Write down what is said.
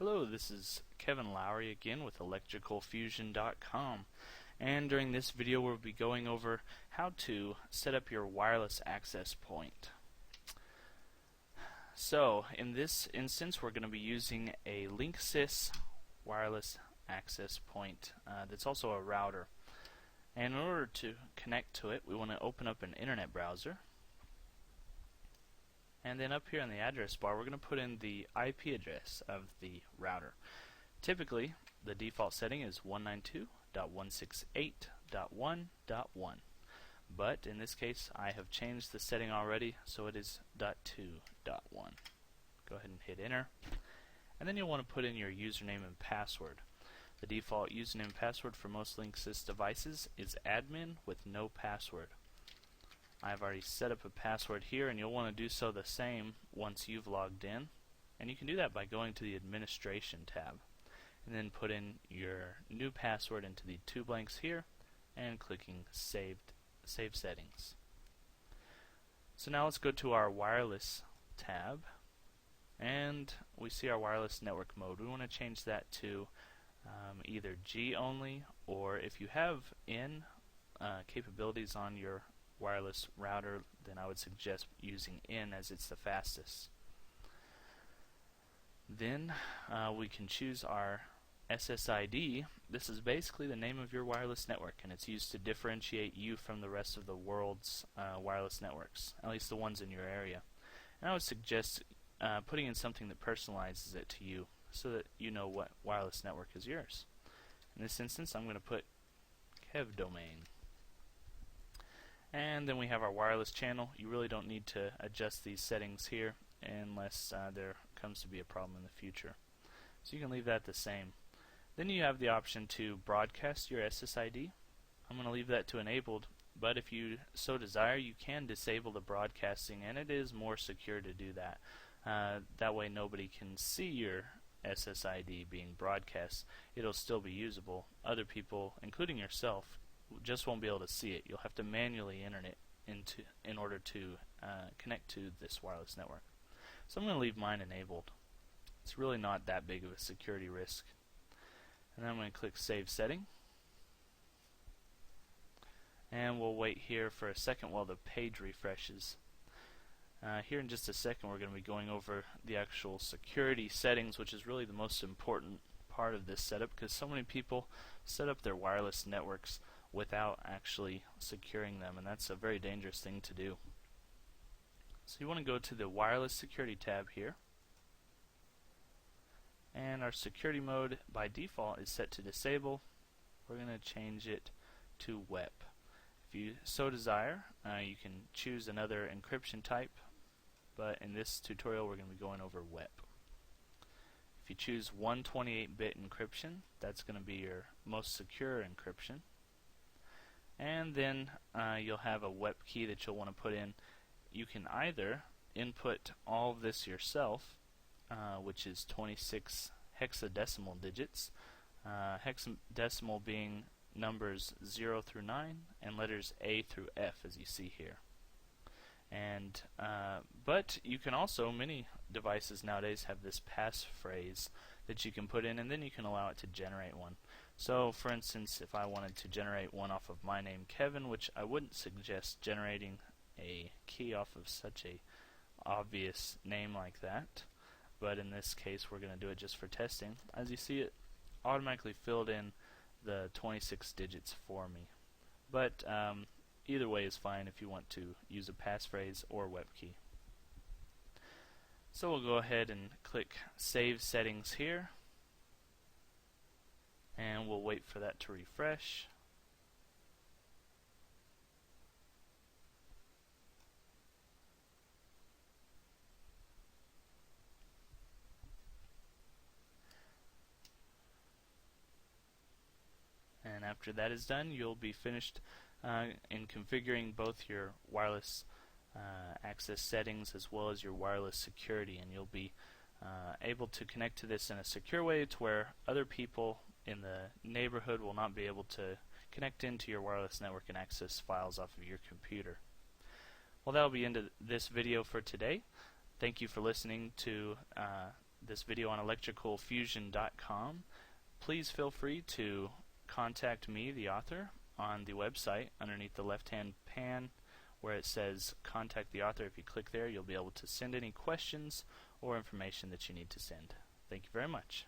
Hello, this is Kevin Lowry again with electricalfusion.com, and during this video we'll be going over how to set up your wireless access point. So in this instance we're going to be using a Linksys wireless access point that's also a router, and in order to connect to it we want to open up an internet browser. And then up here in the address bar, we're going to put in the IP address of the router. Typically, the default setting is 192.168.1.1. But in this case, I have changed the setting already, so it is .2.1. Go ahead and hit enter. And then you'll want to put in your username and password. The default username and password for most Linksys devices is admin with no password. I've already set up a password here, and you'll want to do so the same once you've logged in. And you can do that by going to the Administration tab and then put in your new password into the two blanks here and clicking Save Settings. So now let's go to our Wireless tab, and we see our wireless network mode. We want to change that to either G only, or if you have N capabilities on your wireless router, then I would suggest using N as it's the fastest. Then we can choose our SSID. This is basically the name of your wireless network, and it's used to differentiate you from the rest of the world's wireless networks, at least the ones in your area. And I would suggest putting in something that personalizes it to you so that you know what wireless network is yours. In this instance, I'm going to put KevDomain. And then we have our wireless channel. You really don't need to adjust these settings here unless there comes to be a problem in the future. So you can leave that the same. Then you have the option to broadcast your SSID. I'm going to leave that to enabled, but if you so desire you can disable the broadcasting, and it is more secure to do that. That way nobody can see your SSID being broadcast. It'll still be usable. Other people, including yourself, just won't be able to see it. You'll have to manually enter it in order to connect to this wireless network. So I'm going to leave mine enabled. It's really not that big of a security risk. And then I'm going to click Save Setting. And we'll wait here for a second while the page refreshes. Here in just a second we're going to be going over the actual security settings, which is really the most important part of this setup, because so many people set up their wireless networks without actually securing them, and that's a very dangerous thing to do. So you want to go to the Wireless Security tab here, and our security mode by default is set to disable. We're going to change it to WEP. If you so desire, you can choose another encryption type, but in this tutorial we're going to be going over WEP. If you choose 128-bit encryption, that's going to be your most secure encryption. And then you'll have a WEP key that you'll want to put in. You can either input all of this yourself, which is 26 hexadecimal digits, hexadecimal being numbers 0 through 9 and letters A through F, as you see here. And but you can also, many devices nowadays have this passphrase that you can put in, and then you can allow it to generate one. So for instance, if I wanted to generate one off of my name, Kevin, which I wouldn't suggest generating a key off of such a obvious name like that, but in this case we're going to do it just for testing. As you see, it automatically filled in the 26 digits for me. But either way is fine if you want to use a passphrase or WEP key. So we'll go ahead and click Save Settings here, and we'll wait for that to refresh. And after that is done, you'll be finished in configuring both your wireless access settings as well as your wireless security, and you'll be able to connect to this in a secure way to where other people in the neighborhood will not be able to connect into your wireless network and access files off of your computer. Well, that'll be the end of this video for today. Thank you for listening to this video on electricalfusion.com. Please feel free to contact me, the author, on the website underneath the left-hand pan where it says contact the author. If you click there, you'll be able to send any questions or information that you need to send. Thank you very much.